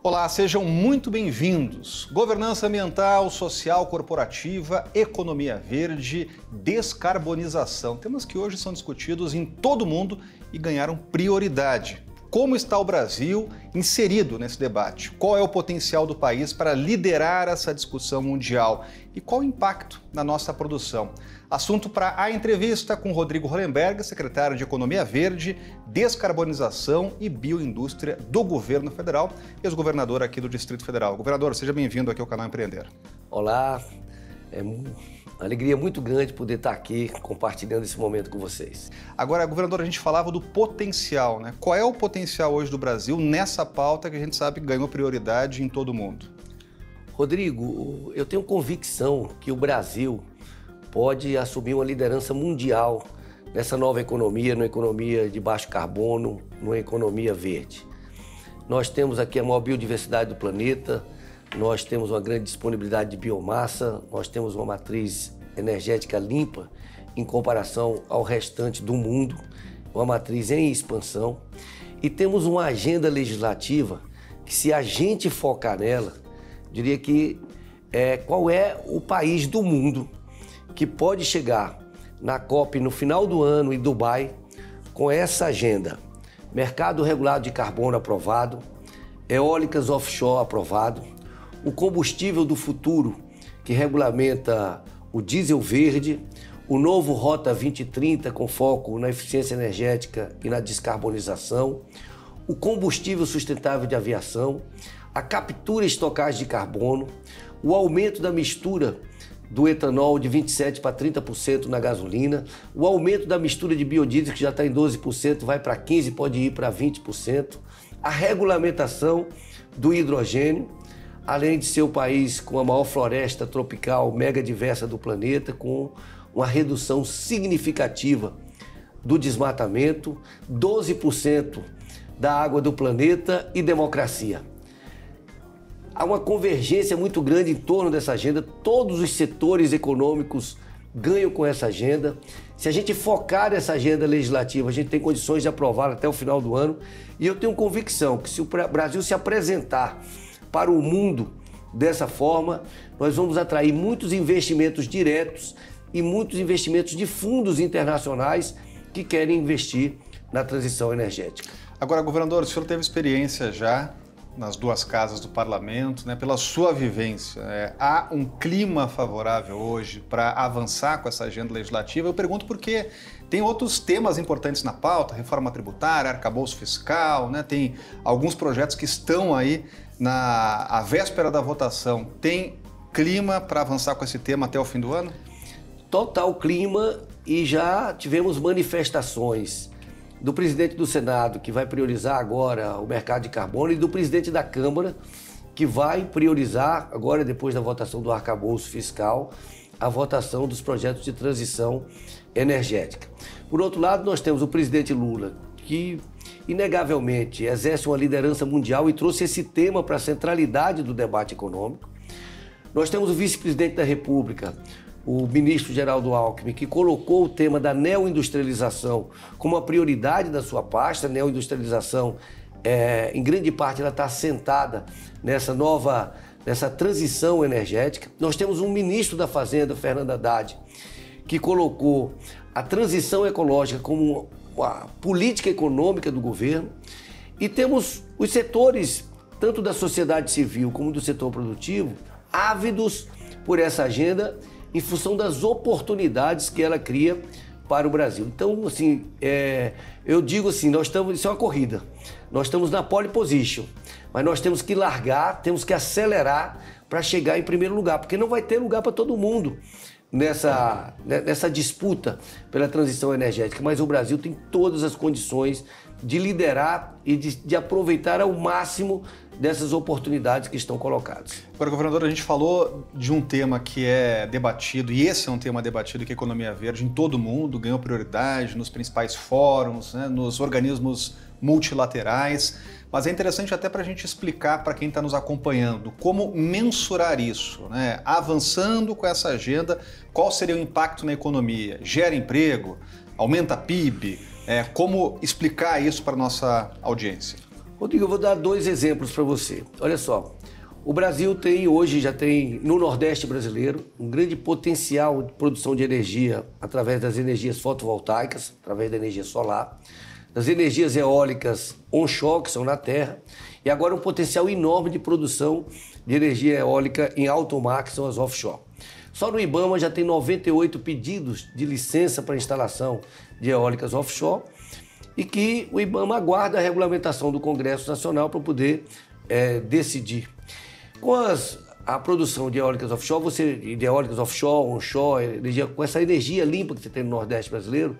Olá, sejam muito bem-vindos. Governança ambiental, social, corporativa, economia verde, descarbonização. Temas que hoje são discutidos em todo o mundo e ganharam prioridade. Como está o Brasil inserido nesse debate? Qual é o potencial do país para liderar essa discussão mundial? E qual o impacto na nossa produção? Assunto para a entrevista com Rodrigo Hollenberg, secretário de Economia Verde, Descarbonização e Bioindústria do Governo Federal, ex-governador aqui do Distrito Federal. Governador, seja bem-vindo aqui ao canal Empreender. Olá, é uma alegria muito grande poder estar aqui compartilhando esse momento com vocês. Agora, governador, a gente falava do potencial, né? Qual é o potencial hoje do Brasil nessa pauta que a gente sabe que ganhou prioridade em todo o mundo? Rodrigo, eu tenho convicção que o Brasil pode assumir uma liderança mundial nessa nova economia, numa economia de baixo carbono, numa economia verde. Nós temos aqui a maior biodiversidade do planeta, nós temos uma grande disponibilidade de biomassa, nós temos uma matriz energética limpa em comparação ao restante do mundo, uma matriz em expansão, e temos uma agenda legislativa que, se a gente focar nela, diria que qual é o país do mundo que pode chegar na COP no final do ano em Dubai com essa agenda: mercado regulado de carbono aprovado, eólicas offshore aprovado, o combustível do futuro que regulamenta o diesel verde, o novo Rota 2030 com foco na eficiência energética e na descarbonização, o combustível sustentável de aviação, a captura e estocagem de carbono, o aumento da mistura do etanol de 27% para 30% na gasolina, o aumento da mistura de biodiesel, que já está em 12%, vai para 15%, pode ir para 20%, a regulamentação do hidrogênio, além de ser o país com a maior floresta tropical mega diversa do planeta, com uma redução significativa do desmatamento, 12% da água do planeta e democracia. Há uma convergência muito grande em torno dessa agenda, todos os setores econômicos ganham com essa agenda. Se a gente focar nessa agenda legislativa, a gente tem condições de aprová-la até o final do ano, e eu tenho convicção que, se o Brasil se apresentar para o mundo dessa forma, nós vamos atrair muitos investimentos diretos e muitos investimentos de fundos internacionais que querem investir na transição energética. Agora, governador, o senhor teve experiência já nas duas casas do parlamento, né? Pela sua vivência, há um clima favorável hoje para avançar com essa agenda legislativa? Eu pergunto porque tem outros temas importantes na pauta: reforma tributária, arcabouço fiscal, né? Tem alguns projetos que estão aí à véspera da votação. Tem clima para avançar com esse tema até o fim do ano? Total clima, e já tivemos manifestações do presidente do Senado, que vai priorizar agora o mercado de carbono, e do presidente da Câmara, que vai priorizar agora, depois da votação do arcabouço fiscal, a votação dos projetos de transição energética. Por outro lado, nós temos o presidente Lula, que inegavelmente exerce uma liderança mundial e trouxe esse tema para a centralidade do debate econômico. Nós temos o vice-presidente da República, o ministro Geraldo Alckmin, que colocou o tema da neoindustrialização como uma prioridade da sua pasta. A neoindustrialização, em grande parte, ela está assentada nessa transição energética. Nós temos um ministro da Fazenda, Fernando Haddad, que colocou a transição ecológica como a política econômica do governo. E temos os setores, tanto da sociedade civil como do setor produtivo, ávidos por essa agenda, em função das oportunidades que ela cria para o Brasil. Então, assim, eu digo assim, isso é uma corrida. Nós estamos na pole position, mas nós temos que largar, temos que acelerar para chegar em primeiro lugar, porque não vai ter lugar para todo mundo nessa disputa pela transição energética. Mas o Brasil tem todas as condições de liderar e de aproveitar ao máximo dessas oportunidades que estão colocadas. Agora, governador, a gente falou de um tema que é debatido, e esse é um tema debatido, que é a economia verde em todo o mundo, ganhou prioridade nos principais fóruns, né, nos organismos multilaterais, mas é interessante até para a gente explicar para quem está nos acompanhando como mensurar isso, né? Avançando com essa agenda, qual seria o impacto na economia? Gera emprego? Aumenta PIB? Como explicar isso para a nossa audiência? Rodrigo, eu vou dar 2 exemplos para você. Olha só, o Brasil já tem no Nordeste brasileiro um grande potencial de produção de energia através das energias fotovoltaicas, através da energia solar, das energias eólicas onshore, que são na terra, e agora um potencial enorme de produção de energia eólica em alto mar, que são as offshore. Só no IBAMA já tem 98 pedidos de licença para instalação de eólicas offshore e que o IBAMA aguarda a regulamentação do Congresso Nacional para poder decidir. Com a produção de eólicas offshore, onshore, com essa energia limpa que você tem no Nordeste brasileiro,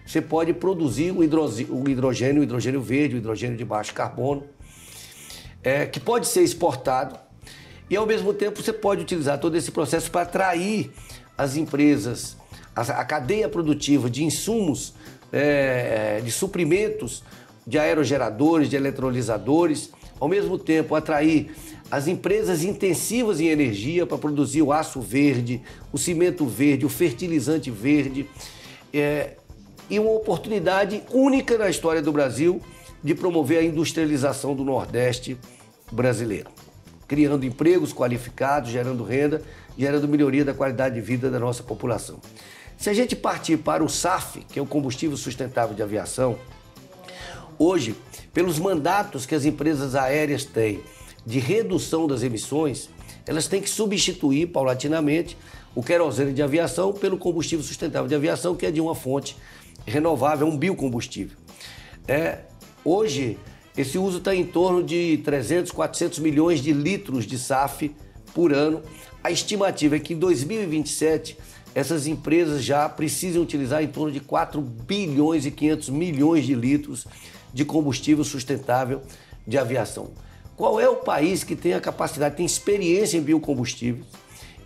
você pode produzir o hidrogênio verde, o hidrogênio de baixo carbono, que pode ser exportado e, ao mesmo tempo, você pode utilizar todo esse processo para atrair as empresas, a cadeia produtiva de insumos, de suprimentos, de aerogeradores, de eletrolisadores, ao mesmo tempo atrair as empresas intensivas em energia para produzir o aço verde, o cimento verde, o fertilizante verde, e uma oportunidade única na história do Brasil de promover a industrialização do Nordeste brasileiro, criando empregos qualificados, gerando renda, gerando melhoria da qualidade de vida da nossa população. Se a gente partir para o SAF, que é o combustível sustentável de aviação, hoje, pelos mandatos que as empresas aéreas têm de redução das emissões, elas têm que substituir paulatinamente o querosene de aviação pelo combustível sustentável de aviação, que é de uma fonte renovável, um biocombustível. Hoje, esse uso está em torno de 300, 400 milhões de litros de SAF por ano. A estimativa é que em 2027 essas empresas já precisam utilizar em torno de 4 bilhões e 500 milhões de litros de combustível sustentável de aviação. Qual é o país que tem a capacidade, tem experiência em biocombustíveis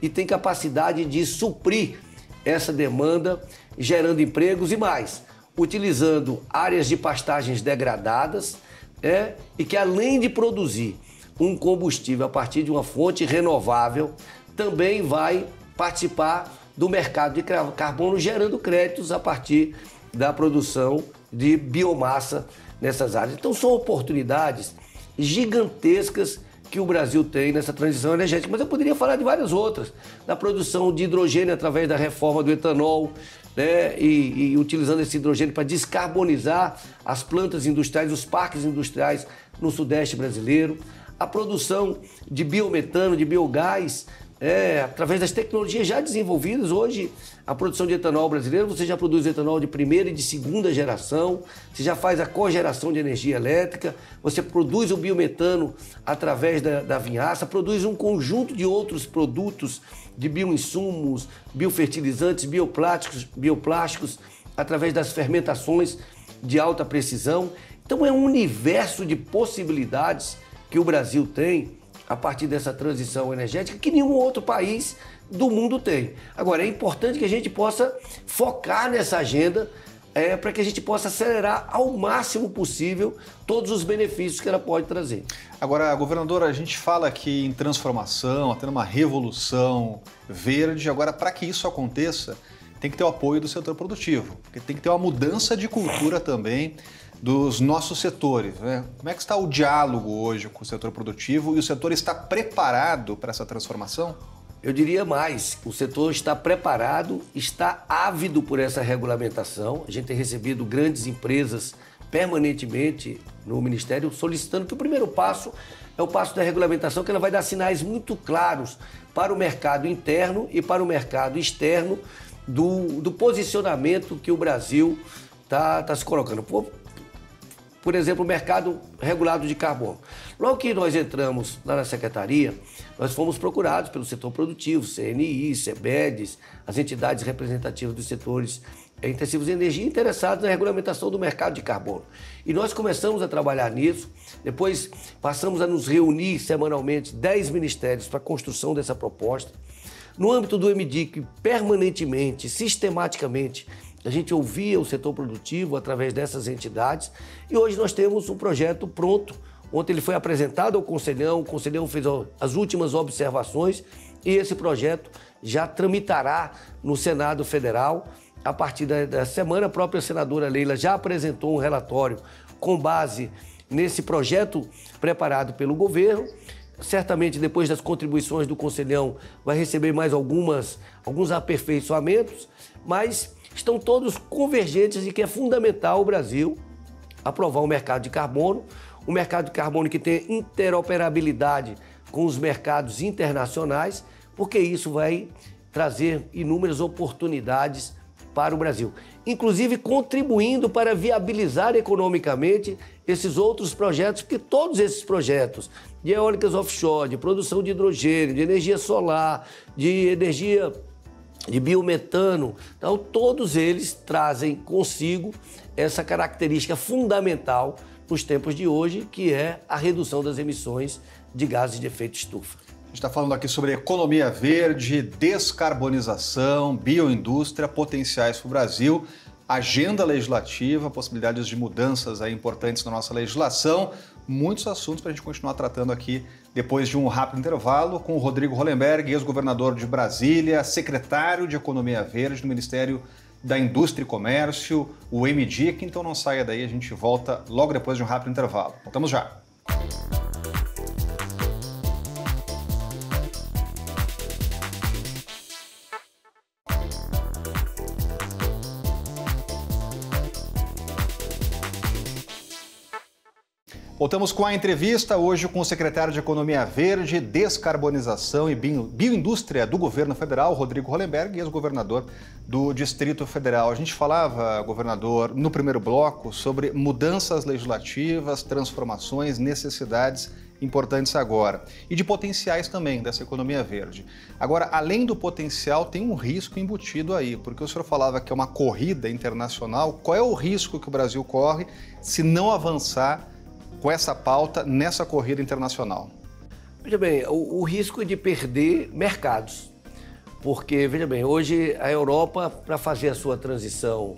e tem capacidade de suprir essa demanda, gerando empregos e mais, utilizando áreas de pastagens degradadas, e que além de produzir um combustível a partir de uma fonte renovável, também vai participar do mercado de carbono, gerando créditos a partir da produção de biomassa nessas áreas. Então são oportunidades gigantescas que o Brasil tem nessa transição energética, mas eu poderia falar de várias outras, da produção de hidrogênio através da reforma do etanol, e utilizando esse hidrogênio para descarbonizar as plantas industriais, os parques industriais no Sudeste brasileiro, a produção de biometano, de biogás, através das tecnologias já desenvolvidas. Hoje, a produção de etanol brasileiro, você já produz etanol de primeira e de segunda geração, você já faz a cogeração de energia elétrica, você produz o biometano através da vinhaça, produz um conjunto de outros produtos de bioinsumos, biofertilizantes, bioplásticos, através das fermentações de alta precisão. Então é um universo de possibilidades que o Brasil tem a partir dessa transição energética que nenhum outro país do mundo tem. Agora, é importante que a gente possa focar nessa agenda para que a gente possa acelerar ao máximo possível todos os benefícios que ela pode trazer. Agora, governador, a gente fala aqui em transformação, até numa revolução verde. Agora, para que isso aconteça, tem que ter o apoio do setor produtivo, porque tem que ter uma mudança de cultura também dos nossos setores, né? Como é que está o diálogo hoje com o setor produtivo e o setor está preparado para essa transformação? Eu diria mais, o setor está preparado, está ávido por essa regulamentação. A gente tem recebido grandes empresas permanentemente no Ministério solicitando que o primeiro passo é o passo da regulamentação, que ela vai dar sinais muito claros para o mercado interno e para o mercado externo do posicionamento que o Brasil está se colocando. Por exemplo, o mercado regulado de carbono. Logo que nós entramos lá na Secretaria, nós fomos procurados pelo setor produtivo, CNI, CEBEDES, as entidades representativas dos setores intensivos em energia interessados na regulamentação do mercado de carbono. E nós começamos a trabalhar nisso, depois passamos a nos reunir semanalmente 10 ministérios para a construção dessa proposta. No âmbito do MDIC, permanentemente, sistematicamente, a gente ouvia o setor produtivo através dessas entidades e hoje nós temos um projeto pronto. Ontem ele foi apresentado ao Conselhão, o Conselhão fez as últimas observações e esse projeto já tramitará no Senado Federal. A partir da semana, a própria senadora Leila já apresentou um relatório com base nesse projeto preparado pelo governo. Certamente, depois das contribuições do Conselhão, vai receber mais alguns aperfeiçoamentos, mas estão todos convergentes de que é fundamental o Brasil aprovar um mercado de carbono que tenha interoperabilidade com os mercados internacionais, porque isso vai trazer inúmeras oportunidades para o Brasil, inclusive contribuindo para viabilizar economicamente esses outros projetos, porque todos esses projetos de eólicas offshore, de produção de hidrogênio, de energia solar, de energia de biometano, então todos eles trazem consigo essa característica fundamental nos tempos de hoje, que é a redução das emissões de gases de efeito estufa. A gente está falando aqui sobre economia verde, descarbonização, bioindústria, potenciais para o Brasil, agenda legislativa, possibilidades de mudanças aí importantes na nossa legislação. Muitos assuntos para a gente continuar tratando aqui depois de um rápido intervalo com o Rodrigo Hollenberg, ex-governador de Brasília, secretário de Economia Verde do Ministério da Indústria e Comércio, o MDIC. Então não saia daí, a gente volta logo depois de um rápido intervalo. Voltamos já. Voltamos com a entrevista hoje com o secretário de Economia Verde, Descarbonização e Bioindústria do Governo Federal, Rodrigo Hollenberg, ex-governador do Distrito Federal. A gente falava, governador, no primeiro bloco sobre mudanças legislativas, transformações, necessidades importantes agora e de potenciais também dessa economia verde. Agora, além do potencial, tem um risco embutido aí, porque o senhor falava que é uma corrida internacional. Qual é o risco que o Brasil corre se não avançar com essa pauta nessa corrida internacional? Veja bem, o risco de perder mercados, porque, veja bem, hoje a Europa, para fazer a sua transição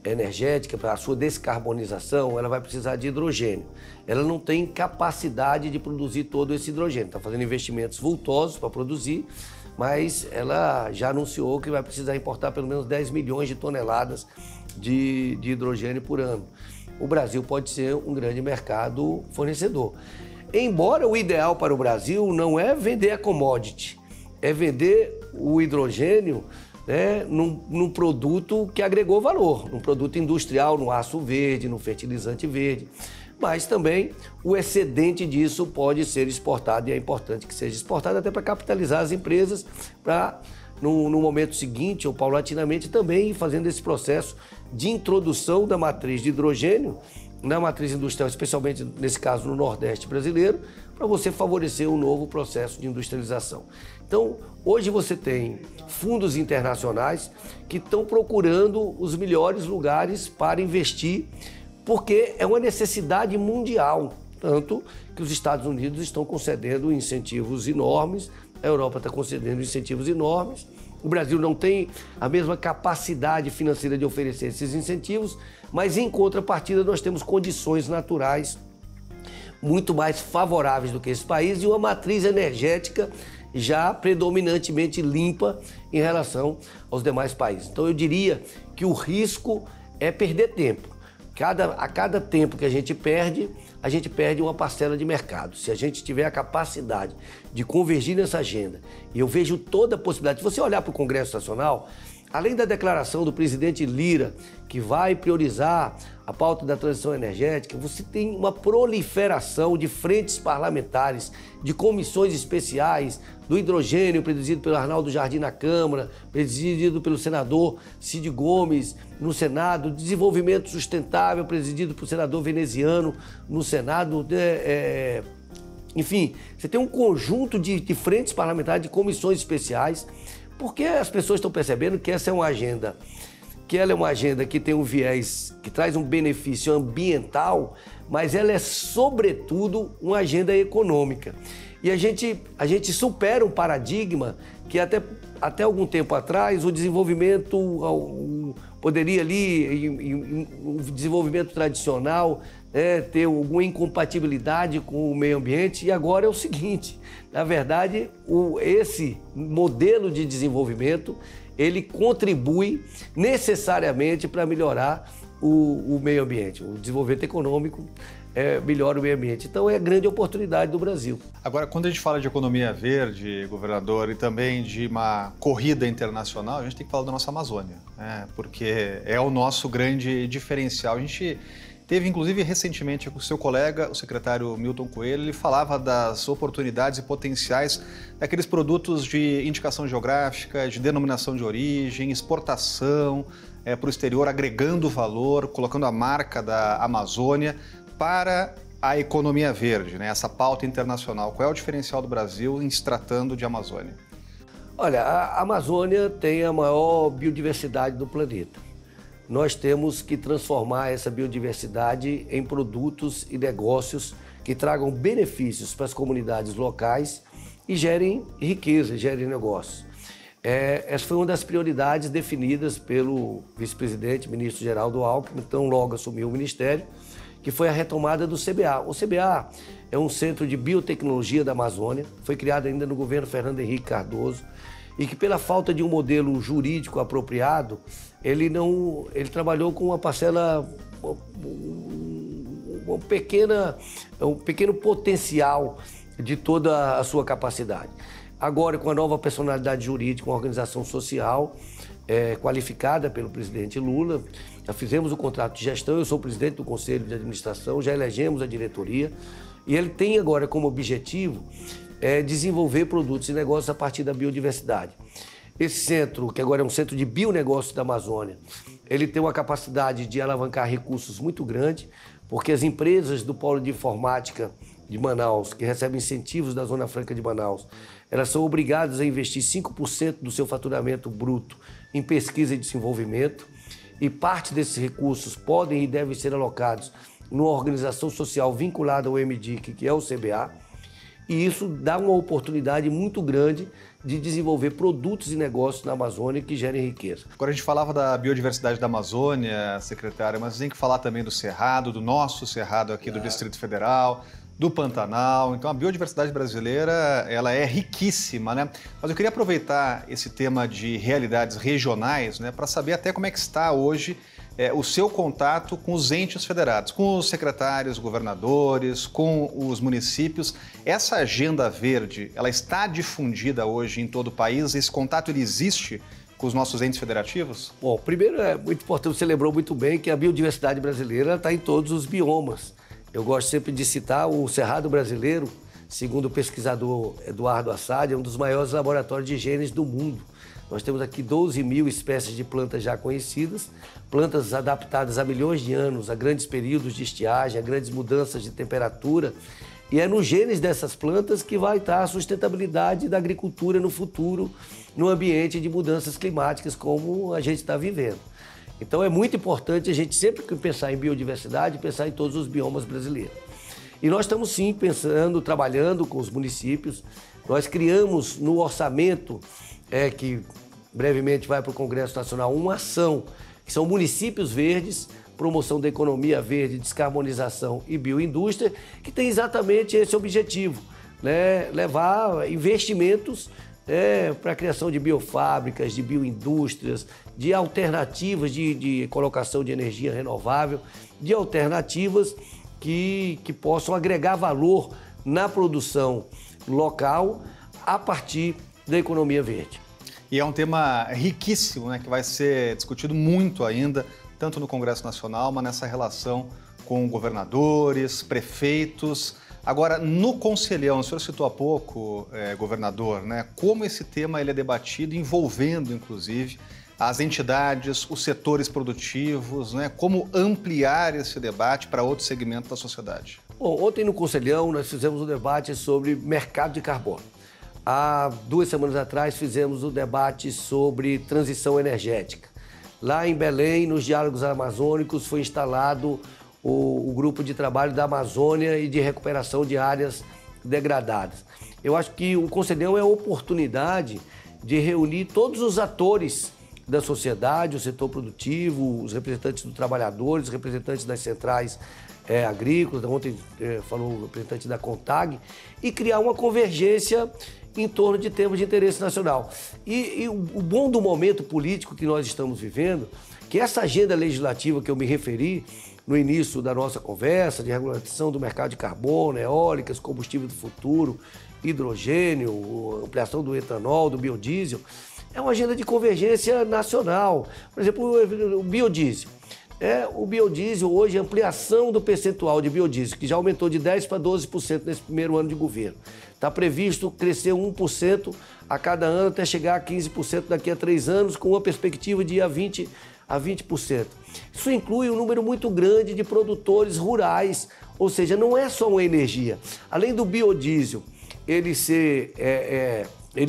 energética, para a sua descarbonização, ela vai precisar de hidrogênio. Ela não tem capacidade de produzir todo esse hidrogênio, está fazendo investimentos vultosos para produzir, mas ela já anunciou que vai precisar importar pelo menos 10 milhões de toneladas de hidrogênio por ano. O Brasil pode ser um grande mercado fornecedor. Embora o ideal para o Brasil não é vender a commodity, é vender o hidrogênio, né, num produto que agregou valor, num produto industrial, no aço verde, no fertilizante verde. Mas também o excedente disso pode ser exportado, e é importante que seja exportado até para capitalizar as empresas, para no momento seguinte ou paulatinamente também fazendo esse processo de introdução da matriz de hidrogênio na matriz industrial, especialmente nesse caso no Nordeste brasileiro, para você favorecer um novo processo de industrialização. Então, hoje você tem fundos internacionais que estão procurando os melhores lugares para investir, porque é uma necessidade mundial, tanto que os Estados Unidos estão concedendo incentivos enormes, a Europa está concedendo incentivos enormes, o Brasil não tem a mesma capacidade financeira de oferecer esses incentivos, mas em contrapartida nós temos condições naturais muito mais favoráveis do que esse país e uma matriz energética já predominantemente limpa em relação aos demais países. Então eu diria que o risco é perder tempo. A cada tempo que a gente perde uma parcela de mercado. Se a gente tiver a capacidade de convergir nessa agenda, e eu vejo toda a possibilidade, se você olhar para o Congresso Nacional, além da declaração do presidente Lira, que vai priorizar a pauta da transição energética, você tem uma proliferação de frentes parlamentares, de comissões especiais, do hidrogênio, presidido pelo Arnaldo Jardim na Câmara, presidido pelo senador Cid Gomes no Senado, desenvolvimento sustentável, presidido pelo senador veneziano no Senado. Enfim, você tem um conjunto de frentes parlamentares, de comissões especiais, porque as pessoas estão percebendo que essa é uma agenda, que ela é uma agenda que tem um viés, que traz um benefício ambiental, mas ela é, sobretudo, uma agenda econômica. E a gente supera um paradigma que até algum tempo atrás o desenvolvimento poderia ali, o desenvolvimento tradicional, ter alguma incompatibilidade com o meio ambiente, e agora é o seguinte, na verdade, esse modelo de desenvolvimento, ele contribui necessariamente para melhorar o meio ambiente. O desenvolvimento econômico melhora o meio ambiente. Então, é a grande oportunidade do Brasil. Agora, quando a gente fala de economia verde, governador, e também de uma corrida internacional, a gente tem que falar da nossa Amazônia, né? Porque é o nosso grande diferencial. A gente teve, inclusive, recentemente com o seu colega, o secretário Milton Coelho, ele falava das oportunidades e potenciais daqueles produtos de indicação geográfica, de denominação de origem, exportação para o exterior, agregando valor, colocando a marca da Amazônia para a economia verde, né? Essa pauta internacional. Qual é o diferencial do Brasil em se tratando de Amazônia? Olha, a Amazônia tem a maior biodiversidade do planeta. Nós temos que transformar essa biodiversidade em produtos e negócios que tragam benefícios para as comunidades locais e gerem riqueza, gerem negócios. Essa foi uma das prioridades definidas pelo vice-presidente, ministro Geraldo Alckmin, então logo assumiu o ministério, que foi a retomada do CBA. O CBA é um centro de biotecnologia da Amazônia, foi criado ainda no governo Fernando Henrique Cardoso, e que pela falta de um modelo jurídico apropriado, ele trabalhou com uma parcela, um pequeno potencial de toda a sua capacidade. Agora, com a nova personalidade jurídica, uma organização social qualificada pelo presidente Lula, já fizemos o contrato de gestão, eu sou presidente do Conselho de Administração, já elegemos a diretoria, e ele tem agora como objetivo desenvolver produtos e negócios a partir da biodiversidade. Esse centro, que agora é um centro de bionegócios da Amazônia, ele tem uma capacidade de alavancar recursos muito grande, porque as empresas do Polo de Informática de Manaus, que recebem incentivos da Zona Franca de Manaus, elas são obrigadas a investir 5% do seu faturamento bruto em pesquisa e desenvolvimento, e parte desses recursos podem e devem ser alocados numa organização social vinculada ao MDIC, que é o CBA, e isso dá uma oportunidade muito grande de desenvolver produtos e negócios na Amazônia que gerem riqueza. Agora a gente falava da biodiversidade da Amazônia, secretária, mas tem que falar também do Cerrado, do nosso Cerrado aqui do Distrito Federal, do Pantanal. Então a biodiversidade brasileira, ela é riquíssima, né? Mas eu queria aproveitar esse tema de realidades regionais, né, para saber até como é que está hoje o seu contato com os entes federados, com os secretários, governadores, com os municípios. Essa agenda verde, ela está difundida hoje em todo o país? Esse contato, ele existe com os nossos entes federativos? Bom, primeiro é muito importante, você lembrou muito bem que a biodiversidade brasileira está em todos os biomas. Eu gosto sempre de citar o Cerrado brasileiro, segundo o pesquisador Eduardo Assad, é um dos maiores laboratórios de genes do mundo. Nós temos aqui 12 mil espécies de plantas já conhecidas, plantas adaptadas a milhões de anos, a grandes períodos de estiagem, a grandes mudanças de temperatura. E é nos genes dessas plantas que vai estar a sustentabilidade da agricultura no futuro, no ambiente de mudanças climáticas como a gente está vivendo. Então é muito importante a gente sempre que pensar em biodiversidade, pensar em todos os biomas brasileiros. E nós estamos sim pensando, trabalhando com os municípios. Nós criamos no orçamento, que brevemente vai para o Congresso Nacional, uma ação, que são municípios verdes, promoção da economia verde, descarbonização e bioindústria, que tem exatamente esse objetivo, né? Levar investimentos para a criação de biofábricas, de bioindústrias, de alternativas de colocação de energia renovável, de alternativas que possam agregar valor na produção local a partir da economia verde. E é um tema riquíssimo, né, que vai ser discutido muito ainda, tanto no Congresso Nacional, mas nessa relação com governadores, prefeitos. Agora, no Conselhão, o senhor citou há pouco, governador, né, como esse tema ele é debatido, envolvendo, inclusive, as entidades, os setores produtivos, né, como ampliar esse debate para outros segmentos da sociedade. Bom, ontem no Conselhão nós fizemos um debate sobre mercado de carbono. Há 2 semanas atrás fizemos um debate sobre transição energética. Lá em Belém, nos Diálogos Amazônicos, foi instalado o grupo de trabalho da Amazônia e de recuperação de áreas degradadas. Eu acho que o Conselhão é a oportunidade de reunir todos os atores da sociedade, o setor produtivo, os representantes dos trabalhadores, os representantes das centrais agrícolas, ontem falou o representante da CONTAG, e criar uma convergência em torno de temas de interesse nacional. E o bom do momento político que nós estamos vivendo, que essa agenda legislativa que eu me referi, no início da nossa conversa, de regulamentação do mercado de carbono, eólicas, combustível do futuro, hidrogênio, ampliação do etanol, do biodiesel, é uma agenda de convergência nacional. Por exemplo, o biodiesel. O biodiesel hoje, a ampliação do percentual de biodiesel, que já aumentou de 10% para 12% nesse primeiro ano de governo. Está previsto crescer 1% a cada ano até chegar a 15% daqui a 3 anos, com uma perspectiva de ir a 20%. Isso inclui um número muito grande de produtores rurais, ou seja, não é só uma energia. Além do biodiesel, ele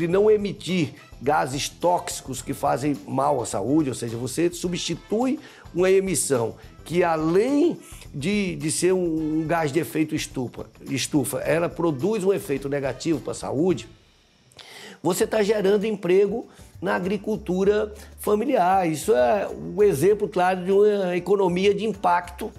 não emitir gases tóxicos que fazem mal à saúde, ou seja, você substitui uma emissão que, além de ser um gás de efeito estufa, ela produz um efeito negativo para a saúde, você está gerando emprego na agricultura familiar. Isso é um exemplo claro de uma economia de impacto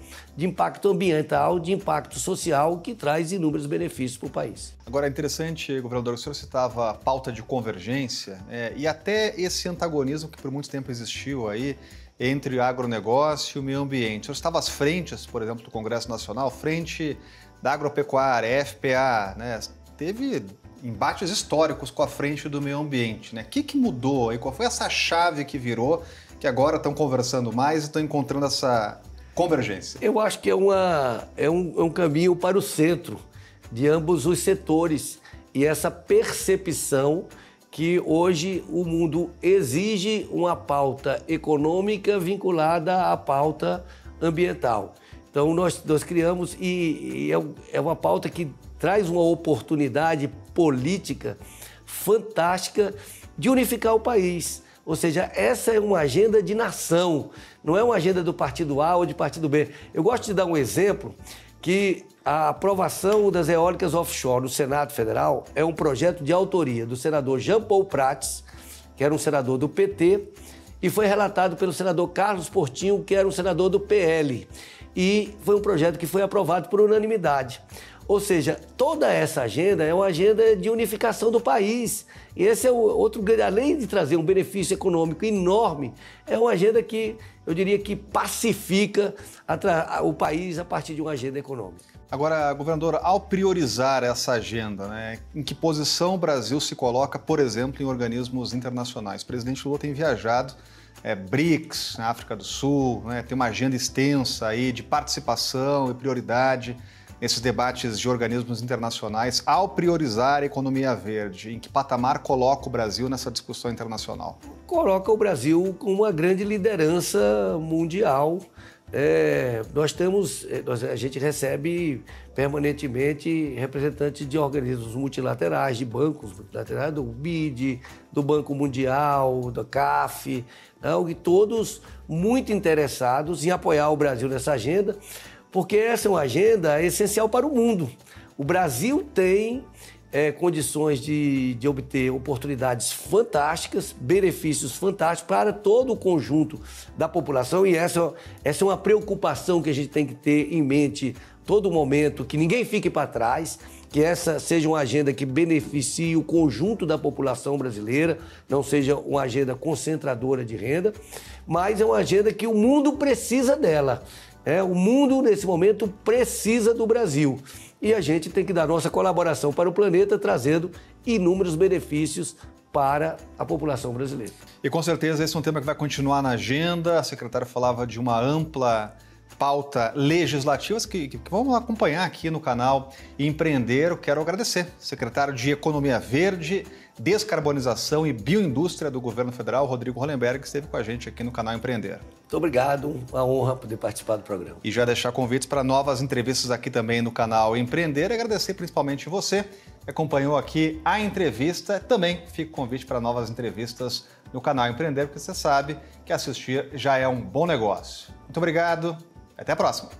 ambiental, de impacto social, que traz inúmeros benefícios para o país. Agora, é interessante, governador, o senhor citava a pauta de convergência e até esse antagonismo que por muito tempo existiu aí entre o agronegócio e o meio ambiente. O senhor estava às frentes, por exemplo, do Congresso Nacional, frente da agropecuária, FPA, né? Teve embates históricos com a frente do meio ambiente, né? O que mudou aí? Qual foi essa chave que virou, que agora estão conversando mais e estão encontrando essa convergência? Eu acho que é um caminho para o centro de ambos os setores e essa percepção que hoje o mundo exige uma pauta econômica vinculada à pauta ambiental. Então nós criamos e é uma pauta que traz uma oportunidade política fantástica de unificar o país. Ou seja, essa é uma agenda de nação, não é uma agenda do partido A ou de partido B. Eu gosto de dar um exemplo que a aprovação das eólicas offshore no Senado Federal é um projeto de autoria do senador Jean Paul Prats, que era um senador do PT, e foi relatado pelo senador Carlos Portinho, que era um senador do PL. E foi um projeto que foi aprovado por unanimidade. Ou seja, toda essa agenda é uma agenda de unificação do país. E esse é o outro grande, além de trazer um benefício econômico enorme, é uma agenda que, eu diria que pacifica o país a partir de uma agenda econômica. Agora, governador, ao priorizar essa agenda, né, em que posição o Brasil se coloca, por exemplo, em organismos internacionais? O presidente Lula tem viajado, BRICS, na África do Sul, né, tem uma agenda extensa aí de participação e prioridade nesses debates de organismos internacionais. Ao priorizar a economia verde, em que patamar coloca o Brasil nessa discussão internacional? Coloca o Brasil com uma grande liderança mundial. A gente recebe permanentemente representantes de organismos multilaterais, de bancos multilaterais, do BID, do Banco Mundial, da CAF, e todos muito interessados em apoiar o Brasil nessa agenda, porque essa é uma agenda essencial para o mundo. O Brasil tem condições de obter oportunidades fantásticas, benefícios fantásticos para todo o conjunto da população, e essa é uma preocupação que a gente tem que ter em mente todo momento, que ninguém fique para trás, que essa seja uma agenda que beneficie o conjunto da população brasileira, não seja uma agenda concentradora de renda, mas é uma agenda que o mundo precisa dela. O mundo, nesse momento, precisa do Brasil. E a gente tem que dar nossa colaboração para o planeta, trazendo inúmeros benefícios para a população brasileira. E com certeza esse é um tema que vai continuar na agenda. A secretária falava de uma ampla pauta legislativa que vamos acompanhar aqui no canal Empreender. Eu quero agradecer, secretário de Economia Verde, Descarbonização e Bioindústria do Governo Federal, Rodrigo Hollenberg, que esteve com a gente aqui no canal Empreender. Muito obrigado, uma honra poder participar do programa. E já deixar convites para novas entrevistas aqui também no canal Empreender. E agradecer principalmente você que acompanhou aqui a entrevista. Também fica o convite para novas entrevistas no canal Empreender, porque você sabe que assistir já é um bom negócio. Muito obrigado, até a próxima.